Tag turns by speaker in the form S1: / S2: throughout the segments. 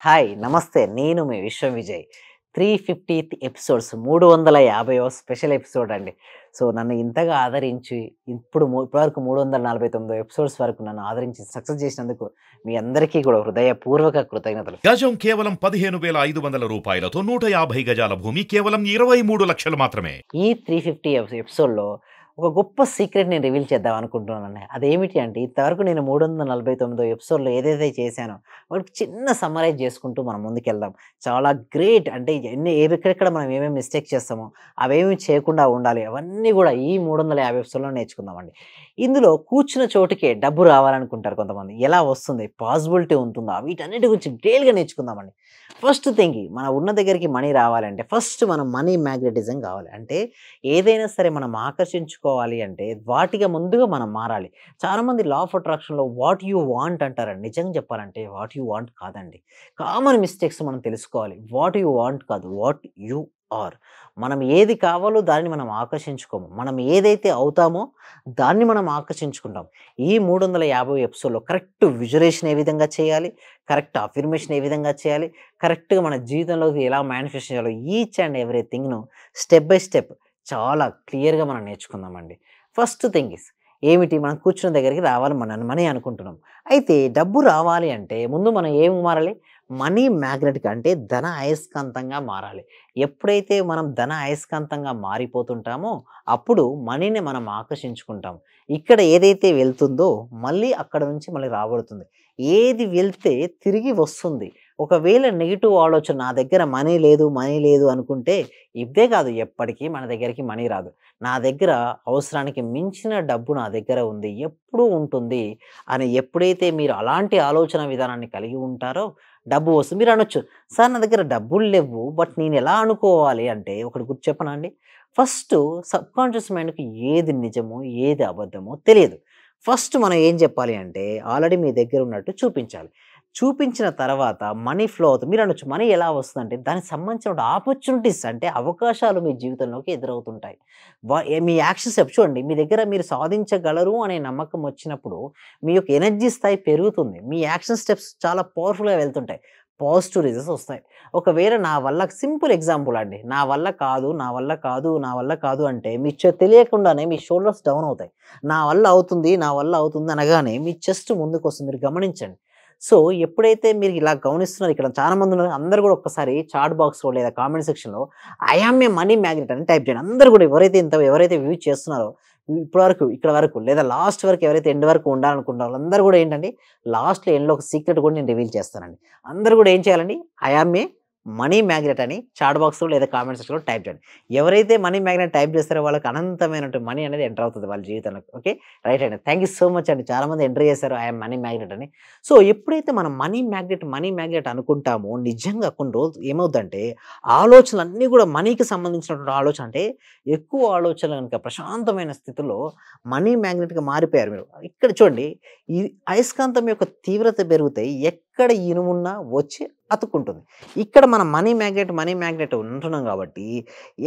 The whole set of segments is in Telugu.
S1: హాయ్! నమస్తే. నేను మీ విశ్వం విజయ్. 350థ్ ఎపిసోడ్స్ 350వ స్పెషల్ ఎపిసోడ్ అండి. సో, నన్ను ఇంతగా ఆదరించి ఇప్పటివరకు 349 ఎపిసోడ్స్ వరకు నన్ను ఆదరించి సక్సెస్ చేసినందుకు మీ అందరికీ కూడా హృదయపూర్వక కృతజ్ఞతలు.
S2: గజం కేవలం 15,500 రూపాయలతో 150 గజాల భూమి కేవలం 23 లక్షలు మాత్రమే.
S1: ఈ 350 ఎపిసోడ్‌లో ఒక గొప్ప సీక్రెట్ నేను రివీల్ చేద్దాం అనుకుంటున్నానండి. అదేమిటి అంటే ఇంతవరకు నేను 349 ఎపిసోడ్‌లో ఏదైతే చేశానో వాటికి చిన్న సమ్మరైజ్ చేసుకుంటూ మనం ముందుకెళ్దాం. చాలా గ్రేట్ అంటే ఎక్కడెక్కడ మనం ఏమేమి మిస్టేక్స్ చేస్తామో అవేమి చేయకుండా ఉండాలి. అవన్నీ కూడా ఈ 350 ఎపిసోడ్‌లో నేర్చుకుందామండి. ఇందులో కూర్చున్న చోటుకే డబ్బు రావాలనుకుంటారు కొంతమంది. ఎలా వస్తుంది? పాసిబిలిటీ ఉంటుందా? వీటన్నిటి గురించి డీటెయిల్‌గా నేర్చుకుందామండి. ఫస్ట్ థింగ్ మన ఉన్న దగ్గరికి మనీ రావాలంటే ఫస్ట్ మనం మనీ మ్యాగ్నెటిజం కావాలి. అంటే ఏదైనా సరే మనం ఆకర్షించుకోవాలి అంటే వాటిగా ముందుగా మనం మారాలి. చాలామంది లా ఆఫ్ అట్రాక్షన్‌లో వాట్ యూ వాంట్ అంటారండి. నిజంగా చెప్పాలంటే వాట్ యూ వాంట్ కాదండి. కామన్ మిస్టేక్స్ మనం తెలుసుకోవాలి. వాట్ యూ వాంట్ కాదు. What you are. మనం ఏది కావాలో దాన్ని మనం ఆకర్షించుకోము. మనం ఏదైతే అవుతామో దాన్ని మనం ఆకర్షించుకుంటాం. ఈ 350 ఎపిసోడ్‌లో కరెక్ట్ విజువలైజేషన్ ఏ విధంగా చేయాలి? కరెక్ట్ అఫర్మేషన్ ఏ విధంగా చేయాలి? కరెక్ట్‌గా మన జీవితంలోకి ఎలా మేనిఫెస్ట్ చేయాలో ఈచ్ అండ్ ఎవ్రీథింగ్‌ను స్టెప్ బై స్టెప్ చాలా క్లియర్‌గా మనం నేర్చుకుందామండి. ఫస్ట్ థింగ్ ఈస్ ఏమిటి? మనం కూర్చున్న దగ్గరికి రావాలి మనీ అనుకుంటున్నాం. అయితే డబ్బు రావాలి అంటే ముందు మనం ఏమి మారాలి? మనీ మ్యాగ్నెట్‌గా అంటే ధన అయస్కాంతంగా మారాలి. ఎప్పుడైతే మనం ధన అయస్కాంతంగా మారిపోతుంటామో అప్పుడు మనీని మనం ఆకర్షించుకుంటాం. ఇక్కడ ఏదైతే వెళ్తుందో మళ్ళీ అక్కడ నుంచి మళ్ళీ రాబడుతుంది. ఏది వెళ్తే తిరిగి వస్తుంది. ఒకవేళ నెగెటివ్ ఆలోచన నా దగ్గర మనీ లేదు అనుకుంటే ఇవ్వే కాదు ఎప్పటికీ మన దగ్గరికి మనీ రాదు. నా దగ్గర అవసరానికి మించిన డబ్బు నా దగ్గర ఉంది. ఎప్పుడూ ఉంటుంది అని ఎప్పుడైతే మీరు అలాంటి ఆలోచన విధానాన్ని కలిగి ఉంటారో డబ్బు వస్తుంది. మీరు అనొచ్చు, సార్ నా దగ్గర డబ్బులు లెవ్వు. బట్ నేను ఎలా అనుకోవాలి అంటే ఒకటి గుర్తు చెప్పనా అండి? ఫస్టు సబ్‌కాన్షియస్ మైండ్‌కి ఏది నిజమో, ఏది అబద్ధమో తెలియదు. ఫస్ట్ మనం ఏం చెప్పాలి అంటే ఆల్రెడీ మీ దగ్గర ఉన్నట్టు చూపించాలి. చూపించిన తర్వాత మనీ ఫ్లో అవుతుంది. మీరనొచ్చు మనీ ఎలా వస్తుందంటే దానికి సంబంధించిన ఆపర్చునిటీస్ అంటే అవకాశాలు మీ జీవితంలోకి ఎదురవుతుంటాయి. మీ యాక్షన్ స్టెప్ చూడండి. మీ దగ్గర మీరు సాధించగలరు అనే నమ్మకం వచ్చినప్పుడు మీ యొక్క ఎనర్జీ స్థాయి పెరుగుతుంది. మీ యాక్షన్ స్టెప్స్ చాలా పవర్‌ఫుల్‌గా వెళ్తుంటాయి. పాజిటివ్ రిజల్ట్స్ వస్తాయి. ఒకవేళ నా వల్ల సింపుల్ ఎగ్జాంపుల్ అండి. నా వల్ల కాదు అంటే మీ తెలియకుండానే మీ షోల్డర్స్ డౌన్ అవుతాయి. నా వల్ల అవుతుంది అనగానే మీ చెస్ట్ ముందుకొస్తుంది. మీరు గమనించండి. సో, ఎప్పుడైతే మీరు ఇలా గమనిస్తున్నారు ఇక్కడ చాలామంది ఉన్నారు. అందరూ గూడా ఒక్కసారి చాట్ బాక్స్‌లో లేదా కామెంట్ సెక్షన్‌లో I am a money magnet అని టైప్ చేయండి. అందరూ గూడా ఎవరైతే వ్యూ చేస్తున్నారో ఇక్కడ వరకు లేదా లాస్ట్ వరకు ఎవరైతే ఎండ్ వరకు ఉండాలనుకుంటున్నారో వాళ్ళందరూ గూడా ఏంటంటే లాస్ట్‌లో ఎండ్‌లో ఒక సీక్రెట్ కూడా నేను రివీల్ చేస్తానండి. అందరూ గూడా ఏం చేయాలండి? I am a money magnet అని చాట్ బాక్స్‌లో లేదా కామెంట్ సెక్షన్‌లో టైప్ చేయండి. ఎవరైతే మనీ మ్యాగ్నెట్ టైప్ చేస్తారో వాళ్ళకి అనంతమైనటువంటి మనీ అనేది ఎంటర్ అవుతది వాళ్ళ జీవితంలోకి. ఓకే. రైట్ అండి. థాంక్ యూ సో మచ్ అండి. చాలామంది ఎంటర్ చేశారు ఐ యామ్ మనీ మ్యాగ్నెట్ అని. సో, ఎప్పుడైతే మనం మనీ మ్యాగ్నెట్ అనుకుంటామో నిజంగా కొన్ని రోజులు ఏమవుద్దంటే ఆలోచనలన్నీ గూడా మనీకి సంబంధించినటువంటి ఆలోచన అంటే ఎక్కువ ఆలోచనలు గనుక ప్రశాంతమైన స్థితిలో మనీ మ్యాగ్నెట్‌గా మారిపోయారు మీరు. ఇక్కడ చూడండి ఈ అయస్కాంతం యొక్క తీవ్రత పెరిగితే ఎక్కడ ఇనుమున్నా వచ్చి అతుక్కుంటుంది. ఇక్కడ మనం మనీ మ్యాగ్నెట్ ఉంటున్నాం కాబట్టి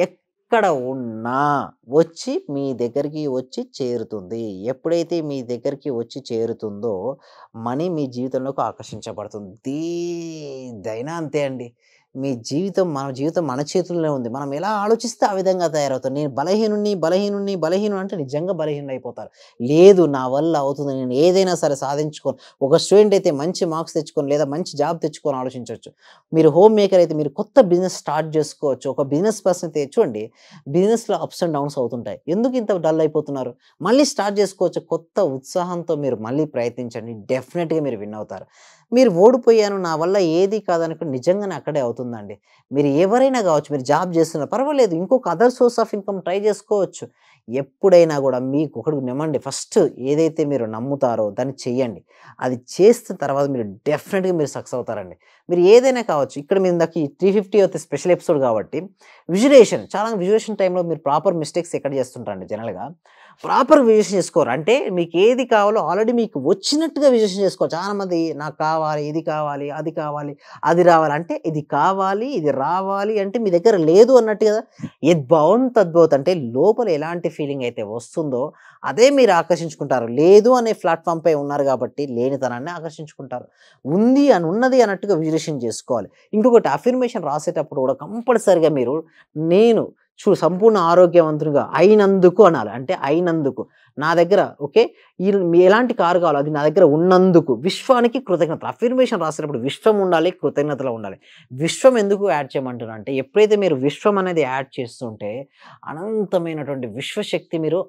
S1: ఎక్కడ ఉన్నా వచ్చి మీ దగ్గరికి వచ్చి చేరుతుంది. ఎప్పుడైతే మీ దగ్గరికి వచ్చి చేరుతుందో మనీ మీ జీవితంలోకి ఆకర్షించబడుతుంది. దేదైనా అంతే అండి. మన జీవితం మన చేతుల్లోనే ఉంది. మనం ఎలా ఆలోచిస్తే ఆ విధంగా తయారవుతాం. నేను బలహీనుడిని అంటే నిజంగా బలహీనుడైపోతారు. లేదు నా వల్ల అవుతుంది. నేను ఏదైనా సరే సాధించుకోను. ఒక స్టూడెంట్ అయితే మంచి మార్క్స్ తెచ్చుకొని లేదా మంచి జాబ్ తెచ్చుకొని ఆలోచించొచ్చు. మీరు హోమ్ మేకర్ అయితే మీరు కొత్త బిజినెస్ స్టార్ట్ చేసుకోవచ్చు. ఒక బిజినెస్ పర్సన్ అయితే చూడండి బిజినెస్‌లో అప్స్ అండ్ డౌన్స్ అవుతుంటాయి. ఎందుకు ఇంత డల్ అయిపోతున్నారు? మళ్ళీ స్టార్ట్ చేసుకోవచ్చు. కొత్త ఉత్సాహంతో మీరు మళ్ళీ ప్రయత్నించండి. డెఫినిట్‌గా మీరు విన్ అవుతారు. మీరు ఓడిపోయాను నా వల్ల ఏది కాదనుకుని నిజంగానే అక్కడే అవుతుందండి. మీరు ఎవరైనా కావచ్చు. మీరు జాబ్ చేస్తున్నారు పర్వాలేదు. ఇంకొక other source of income try చేసుకోవచ్చు. ఎప్పుడైనా గూడా మీకు ఒకటి నమ్మండి. ఫస్ట్ ఏదైతే మీరు నమ్ముతారో దాన్ని చెయ్యండి. అది చేసిన తర్వాత మీరు డెఫినిట్‌గా మీరు సక్సెస్ అవుతారండి. మీరు ఏదైనా కావచ్చు. ఇక్కడ మీరు ఇందాక ఈ 350th స్పెషల్ ఎపిసోడ్ కాబట్టి విజువలైజేషన్ టైంలో మీరు ప్రాపర్ మిస్టేక్స్ ఎక్కడ చేస్తుంటారండి జనరల్‌గా ప్రాపర్ విజువలైజేషన్ చేసుకోరు. అంటే మీకు ఏది కావాలో ఆల్రెడీ మీకు వచ్చినట్టుగా విజువలైజేషన్ చేసుకోవాలి. చాలామంది నాకు కావాలి, ఇది కావాలి, అది కావాలి, అది రావాలి అంటే ఇది కావాలి, ఇది రావాలి అంటే మీ దగ్గర లేదు అన్నట్టు కదా. యద్భావం తద్భవత్ అంటే లోపల ఎలాంటి ఫీలింగ్ అయితే వస్తుందో అదే మీరు ఆకర్షించుకుంటారు. లేదు అనే ప్లాట్‌ఫామ్‌పై ఉన్నారు కాబట్టి లేనితనాన్ని ఆకర్షించుకుంటారు. ఉంది అని ఉన్నది అన్నట్టుగా విజువలైజేషన్ చేసుకోవాలి. ఇంకొకటి అఫర్మేషన్ రాసేటప్పుడు కూడా కంపల్సరీగా మీరు నేను సంపూర్ణ ఆరోగ్యవంతునిగా అయినందుకు అనాలి. అంటే అయినందుకు నా దగ్గర ఓకే. ఎలాంటి కారు కావాలో అది నా దగ్గర ఉన్నందుకు విశ్వానికి కృతజ్ఞతలు. అఫర్మేషన్ రాసేటప్పుడు విశ్వం ఉండాలి, కృతజ్ఞతలు ఉండాలి. విశ్వం ఎందుకు యాడ్ చేయమంటున్నా అంటే ఎప్పుడైతే మీరు విశ్వం అనేది యాడ్ చేస్తుంటే అనంతమైనటువంటి విశ్వశక్తి మీరు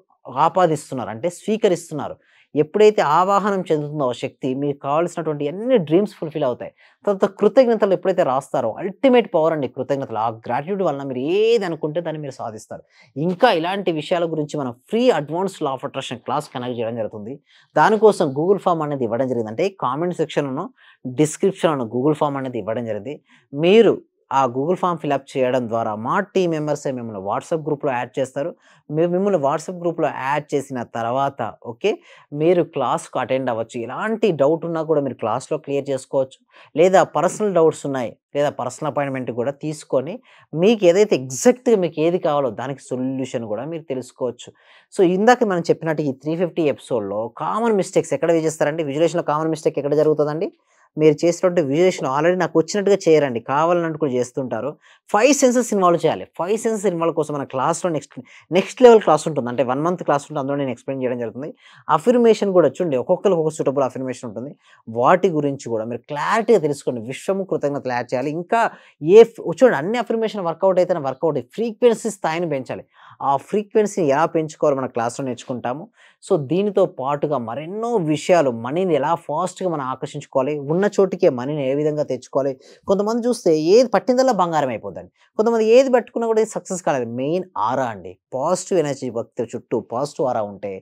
S1: ఆపాదిస్తున్నారు. అంటే స్వీకరిస్తున్నారు. ఎప్పుడైతే ఆవాహనం చెందుతుందో ఆ శక్తి మీకు కావాల్సినటువంటి అన్ని డ్రీమ్స్ ఫుల్‌ఫిల్ అవుతాయి. తర్వాత కృతజ్ఞతలు ఎప్పుడైతే రాస్తారో అల్టిమేట్ పవర్ అండి కృతజ్ఞతలు. ఆ గ్రాటిట్యూడ్ వలన మీరు ఏది అనుకుంటే దాన్ని మీరు సాధిస్తారు. ఇంకా ఇలాంటి విషయాల గురించి మనం free advanced law of attraction class connect చేయడం జరుగుతుంది. దానికోసం గూగుల్ ఫార్మ్ అనేది ఇవ్వడం జరిగింది. అంటే కామెంట్ సెక్షన్‌లోనో, డిస్క్రిప్షన్‌లోనో గూగుల్ ఫార్మ్ అనేది ఇవ్వడం జరిగింది. మీరు ఆ గూగుల్ ఫార్మ్ ఫిలప్ చేయడం ద్వారా మా టీమ్ మెంబర్సే మిమ్మల్ని వాట్సాప్ గ్రూప్‌లో యాడ్ చేస్తారు. మిమ్మల్ని వాట్సాప్ గ్రూప్‌లో యాడ్ చేసిన తర్వాత ఓకే. మీరు క్లాస్‌కు అటెండ్ అవ్వచ్చు. ఎలాంటి డౌట్ ఉన్నా కూడా మీరు క్లాస్‌లో క్లియర్ చేసుకోవచ్చు. లేదా పర్సనల్ డౌట్స్ ఉన్నాయి. లేదా పర్సనల్ అపాయింట్‌మెంట్ కూడా తీసుకొని మీకు ఏదైతే ఎగ్జాక్ట్‌గా మీకు ఏది కావాలో దానికి సొల్యూషన్ కూడా మీరు తెలుసుకోవచ్చు. సో, ఇందాక మనం చెప్పినట్టు ఈ 350 ఎపిసోడ్‌లో కామన్ మిస్టేక్స్ ఎక్కడ చేస్తారంటే విజువలైజేషన్‌లో కామన్ మిస్టేక్ ఎక్కడ జరుగుతదండి? మీరు చేసినటువంటి విజువలైజేషన్ ఆల్రెడీ నాకు వచ్చినట్టుగా చేయరండి. కావాలన్నట్టు కూడా చేస్తుంటారు. 5 సెన్సెస్ ఇన్వాల్వ్ చేయాలి. 5 సెన్సెస్ ఇన్వాల్వ్ కోసం మన క్లాస్‌లో నెక్స్ట్ లెవెల్ క్లాస్ ఉంటుంది. అంటే 1 మంత్ క్లాస్ ఉంటుంది. అందులో నేను ఎక్స్‌ప్లెయిన్ చేయడం జరుగుతుంది. అఫర్మేషన్ కూడా చూడండి ఒక్కొక్కరికి ఒక్కొక్క సూటబుల్ అఫర్మేషన్ ఉంటుంది. వాటి గురించి కూడా మీరు క్లారిటీగా తెలుసుకోండి. విశ్వము కృతజ్ఞతలు యాడ్ చేయాలి. ఇంకా చూడండి అన్ని అఫర్మేషన్ వర్కౌట్ అయితేనే వర్కౌట్ ఫ్రీక్వెన్సీ స్థాయిని పెంచాలి. ఆ ఫ్రీక్వెన్సీని ఎలా పెంచుకోవాలో మన క్లాస్‌లో నేర్చుకుంటాము. సో, దీనితో పాటుగా మరెన్నో విషయాలు మనీని ఎలా ఫాస్ట్‌గా మనం ఆకర్షించుకోవాలి, ఉన్న చోటికే మనీని ఏ విధంగా తెచ్చుకోవాలి. కొంతమంది చూస్తే ఏది పట్టిందల్లా బంగారం అయిపోద్దండి. కొంతమంది ఏది పట్టుకున్నా కూడా సక్సెస్ కాలేదు. మెయిన్ ఆరా అండి. పాజిటివ్ ఎనర్జీ వ్యక్తి చుట్టూ పాజిటివ్ ఆరా ఉంటే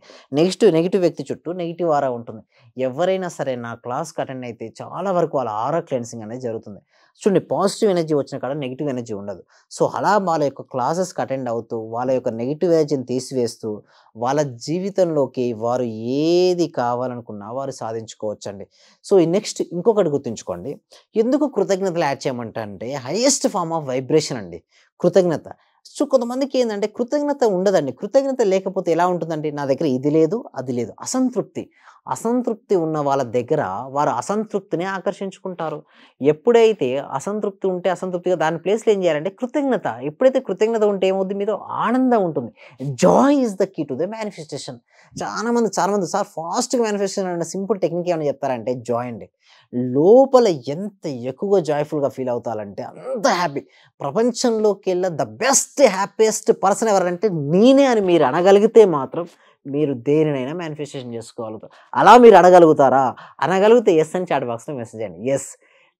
S1: నెగెటివ్ వ్యక్తి చుట్టూ నెగెటివ్ ఆరా ఉంటుంది. ఎవరైనా సరే నా క్లాస్‌కి అటెండ్ అయితే చాలా వరకు వాళ్ళ ఆరా క్లెన్సింగ్ అనేది జరుగుతుంది. చూడండి పాజిటివ్ ఎనర్జీ వచ్చిన కాడ నెగెటివ్ ఎనర్జీ ఉండదు. సో, అలా వాళ్ళ యొక్క క్లాసెస్‌కి అటెండ్ అవుతూ వాళ్ళ యొక్క నెగెటివ్ ఎనర్జీని తీసివేస్తూ వాళ్ళ జీవితంలోకి వారు ఏది కావాలనుకున్నా వారు సాధించుకోవచ్చండి. సో, ఈ నెక్స్ట్ ఇంకొకటి గుర్తుంచుకోండి. ఎందుకు కృతజ్ఞతలు యాడ్ చేయమంటే హైయెస్ట్ ఫార్మ్ ఆఫ్ వైబ్రేషన్ అండి కృతజ్ఞత. సో, కొంతమందికి ఏందంటే కృతజ్ఞత ఉండదండి. కృతజ్ఞత లేకపోతే ఎలా ఉంటుందండి? నా దగ్గర ఇది లేదు, అది లేదు. అసంతృప్తి ఉన్న వాళ్ళ దగ్గర వారు అసంతృప్తిని ఆకర్షించుకుంటారు. ఎప్పుడైతే అసంతృప్తి ఉంటే అసంతృప్తిగా దాని ప్లేస్‌లో ఏం చేయాలంటే కృతజ్ఞత. ఎప్పుడైతే కృతజ్ఞత ఉంటే ఏమవుద్ది మీలో ఆనందం ఉంటుంది. Joy is the key to the manifestation. చాలామంది సార్ ఫాస్ట్‌గా మేనిఫెస్టేషన్ అనే సింపుల్ టెక్నిక్ ఏమని చెప్తారంటే జాయ్ అండి. లోపల ఎంత ఎక్కువగా జాయ్‌ఫుల్‌గా ఫీల్ అవుతారంటే అంత హ్యాపీ. ప్రపంచంలోకెల్లా ద బెస్ట్ హ్యాపీయెస్ట్ పర్సన్ ఎవరంటే నేనే అని మీరు అనగలిగితే మాత్రం మీరు దేనినైనా మేనిఫెస్టేషన్ చేసుకోగలుగుతారు. అలా మీరు అనగలుగుతారా? అనగలిగితే యెస్ అని చాట్ బాక్స్‌లో మెసేజ్ చేయండి. Yes.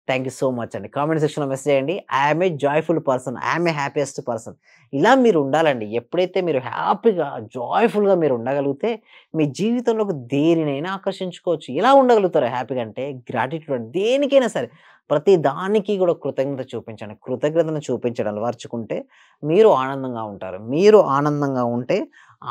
S1: Thank you so much అండి. కామెంట్ సెక్షన్‌లో మెసేజ్ చేయండి. I am A joyful person. I am A happiest person. ఇలా మీరు ఉండాలండి. ఎప్పుడైతే మీరు హ్యాపీగా, జాయ్‌ఫుల్‌గా మీరు ఉండగలిగితే మీ జీవితంలోకి దేనినైనా ఆకర్షించుకోవచ్చు. ఎలా ఉండగలుగుతారు హ్యాపీగా అంటే గ్రాటిట్యూడ్ అండి. దేనికైనా సరే ప్రతి దానికి కూడా కృతజ్ఞత చూపించండి. కృతజ్ఞతను చూపించడం అలవర్చుకుంటే మీరు ఆనందంగా ఉంటారు. మీరు ఆనందంగా ఉంటే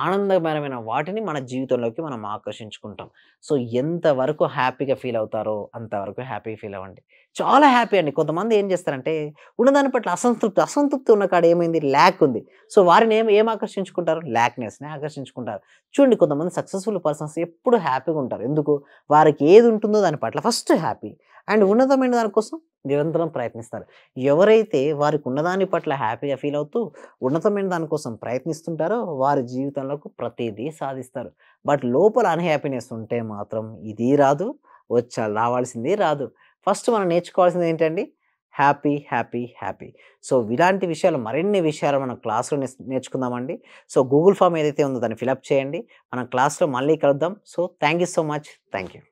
S1: ఆనందకరమైన వాటిని మన జీవితంలోకి మనం ఆకర్షించుకుంటాం. సో, ఎంతవరకు హ్యాపీగా ఫీల్ అవుతారో అంతవరకు హ్యాపీగా ఫీల్ అవ్వండి. చాలా హ్యాపీ అండి. కొంతమంది ఏం చేస్తారంటే ఉన్నదాని పట్ల అసంతృప్తి ఉన్న కాడ ఏమైంది ల్యాక్ ఉంది. సో, వారిని ఏం ఆకర్షించుకుంటారు? ల్యాక్‌నెస్‌ని ఆకర్షించుకుంటారు. చూడండి కొంతమంది సక్సెస్‌ఫుల్ పర్సన్స్ ఎప్పుడు హ్యాపీగా ఉంటారు. ఎందుకు? వారికి ఏది ఉంటుందో దాని పట్ల ఫస్ట్ హ్యాపీ అండ్ ఉన్నతమైన దాని కోసం నిరంతరం ప్రయత్నిస్తారు. ఎవరైతే వారికి ఉన్నదాని పట్ల హ్యాపీగా ఫీల్ అవుతూ ఉన్నతమైన దాని కోసం ప్రయత్నిస్తుంటారో వారి జీవితంలోకి ప్రతిదీ సాధిస్తారు. బట్ లోపల అన్‌హ్యాపీనెస్ ఉంటే మాత్రం ఇది రాదు, రావాల్సింది రాదు. ఫస్ట్ మనం నేర్చుకోవాల్సింది ఏంటండి? హ్యాపీ. సో, ఇలాంటి విషయాలు మరిన్ని విషయాలు మనం క్లాస్‌లో నేర్చుకుందామండి. సో, గూగుల్ ఫార్మ్ ఏదైతే ఉందో దాన్ని ఫిలప్ చేయండి. మనం క్లాస్‌లో మళ్ళీ కలుద్దాం. So, thank you so much. Thank you.